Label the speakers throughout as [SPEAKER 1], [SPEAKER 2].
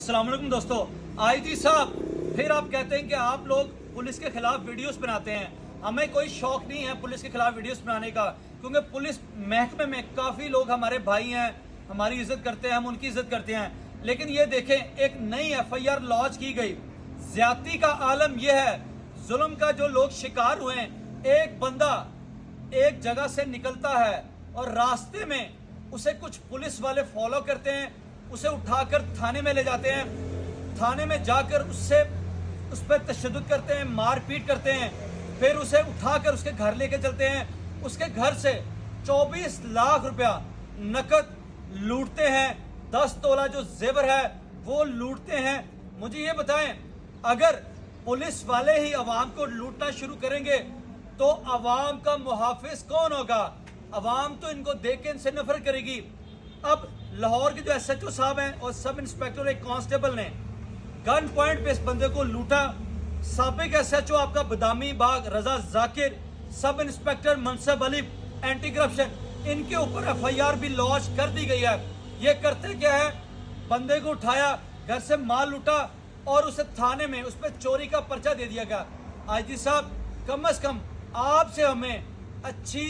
[SPEAKER 1] अस्सलाम वालेकुम दोस्तों। आईजी साहब, फिर आप कहते हैं कि आप लोग पुलिस के खिलाफ वीडियोस बनाते हैं। हमें कोई शौक नहीं है पुलिस के खिलाफ वीडियोस बनाने का, क्योंकि पुलिस महकमे में काफ़ी लोग हमारे भाई हैं, हमारी इज्जत करते हैं, हम उनकी इज्जत करते हैं। लेकिन ये देखें, एक नई FIR लॉन्च की गई। ज्यादती का आलम यह है, जुल्म का जो लोग शिकार हुए हैं, एक बंदा एक जगह से निकलता है और रास्ते में उसे कुछ पुलिस वाले फॉलो करते हैं, उसे उठाकर थाने में ले जाते हैं। थाने में जाकर उस पर तशद्दुद करते हैं, मारपीट करते हैं, फिर उसे उठाकर उसके घर लेके चलते हैं। उसके घर से 24 लाख रुपया नकद लूटते हैं, 10 तोला जो जेवर है वो लूटते हैं। मुझे ये बताएं, अगर पुलिस वाले ही अवाम को लूटना शुरू करेंगे तो अवाम का मुहाफिज कौन होगा? अवाम तो इनको देख के इनसे नफरत करेगी। अब लाहौर के जो SHO साहब हैं और सब इंस्पेक्टर एक कांस्टेबल ने गन पॉइंट पे इस बंदे को लूटा। साबिक SHO आपका Badami Bagh Raza Zakir, sub inspector Mansab Ali anti corruption, इनके ऊपर FIR भी लॉन्च कर दी गई है। ये करते क्या है, बंदे को उठाया, घर से माल लूटा और उसे थाने में उस पर चोरी का पर्चा दे दिया गया। आईजी साहब, कम से कम आपसे हमें अच्छी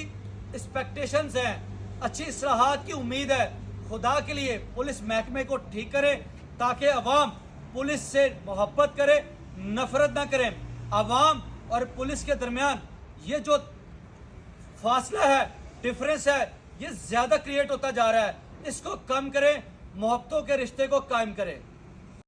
[SPEAKER 1] एक्सपेक्टेशंस हैं, अच्छी इस्लाहात की उम्मीद है। खुदा के लिए पुलिस महकमे को ठीक करें ताकि अवाम पुलिस से मोहब्बत करे, नफरत ना करें। अवाम और पुलिस के दरमियान ये जो फासला है, डिफरेंस है, ये ज्यादा क्रिएट होता जा रहा है। इसको कम करें, मोहब्बतों के रिश्ते को कायम करें।